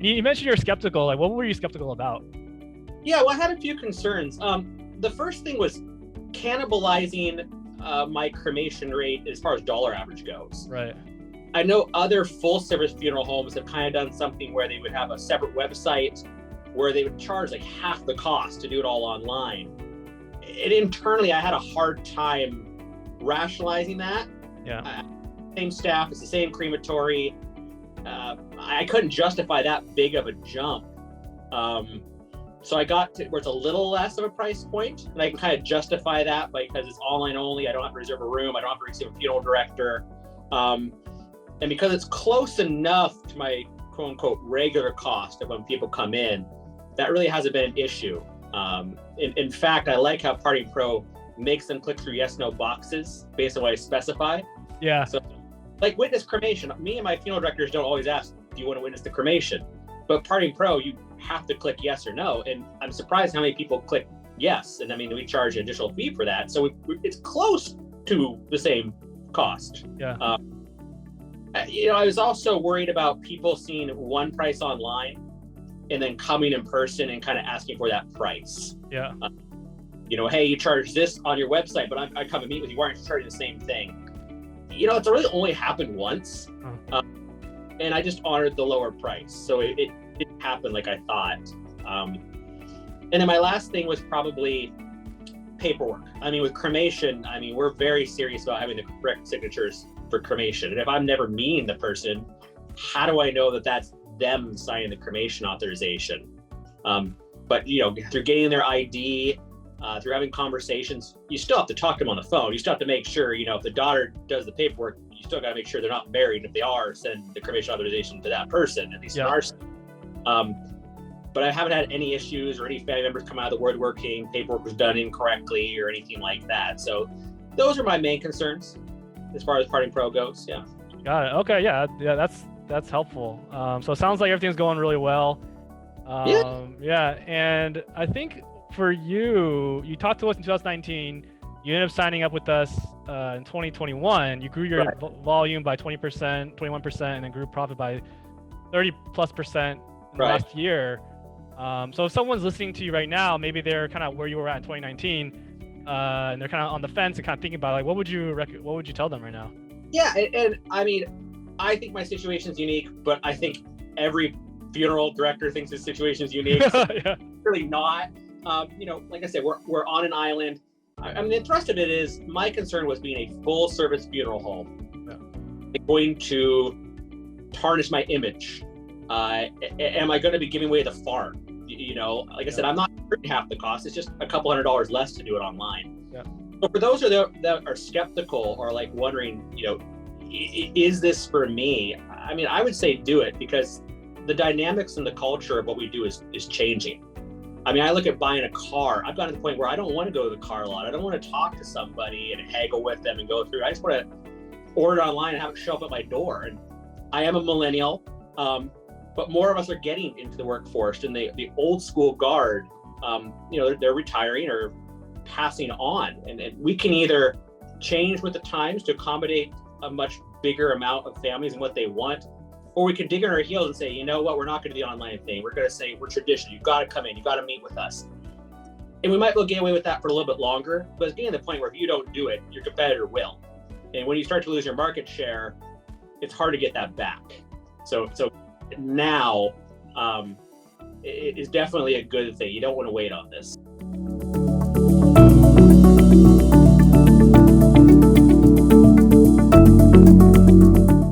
You mentioned you're skeptical. Like, what were you skeptical about? Yeah, well, I had a few concerns. The first thing was cannibalizing my cremation rate as far as dollar average goes. Right. I know other full service funeral homes have kind of done something where they would have a separate website where they would charge like half the cost to do it all online. And internally, I had a hard time rationalizing that. Yeah. Same staff, it's the same crematory. I couldn't justify that big of a jump. So I got to where it's a little less of a price point, and I can kind of justify that because it's online only. I don't have to reserve a room. I don't have to receive a funeral director. And because it's close enough to my quote unquote regular cost of when people come in, that really hasn't been an issue. In fact, I like how Party Pro makes them click through yes, no boxes based on what I specify. Yeah. So like witness cremation, me and my funeral directors don't always ask, do you want to witness the cremation? But Party Pro, you have to click yes or no. And I'm surprised how many people click yes. And I mean, we charge an additional fee for that. So it's close to the same cost. Yeah. I was also worried about people seeing one price online and then coming in person and kind of asking for that price. Yeah. Hey, you charge this on your website, but I come and meet with you. Why aren't you charging the same thing? It's really only happened once. And I just honored the lower price. So it didn't happen like I thought. And then my last thing was probably paperwork. I mean, with cremation, we're very serious about having the correct signatures for cremation. And if I'm never meeting the person, how do I know that that's them signing the cremation authorization? But through getting their ID, through having conversations, you still have to talk to them on the phone. You still have to make sure, if the daughter does the paperwork, you still got to make sure they're not married. If they are, send the cremation authorization to that person, at least in our state. But I haven't had any issues or any family members come out of the woodworking, paperwork was done incorrectly or anything like that. So those are my main concerns as far as Party Pro goes. Yeah. Got it. Okay. Yeah. That's helpful. So it sounds like everything's going really well. Yeah. And I think for you talked to us in 2019, you ended up signing up with us in 2021. You grew your volume by 20%, 21%, and then grew profit by 30+% in the last year. So if someone's listening to you right now, maybe they're kind of where you were at in 2019, and they're kind of on the fence and kind of thinking about like, what would you tell them right now? Yeah, and I think my situation is unique, but I think every funeral director thinks his situation is unique. So Yeah. Really not. Like I said, we're on an island. The thrust of it is my concern was being a full service funeral home. Yeah. Going to tarnish my image. Am I going to be giving away the farm? Like I said, I'm not half the cost. It's just a couple $100 less to do it online. Yeah. So for those that are skeptical or like wondering, is this for me? I would say do it because the dynamics and the culture of what we do is changing. I look at buying a car. I've gotten to the point where I don't want to go to the car lot. I don't want to talk to somebody and haggle with them and go through. I just want to order online and have it show up at my door. And I am a millennial, but more of us are getting into the workforce, and the old school guard, they're retiring or passing on. And we can either change with the times to accommodate a much bigger amount of families and what they want, or we can dig in our heels and say, you know what, we're not going to do the online thing. We're going to say we're traditional. You've got to come in. You've got to meet with us. And we might be able to get away with that for a little bit longer, but it's getting to the point where if you don't do it, your competitor will. And when you start to lose your market share, it's hard to get that back. So now it is definitely a good thing. You don't want to wait on this.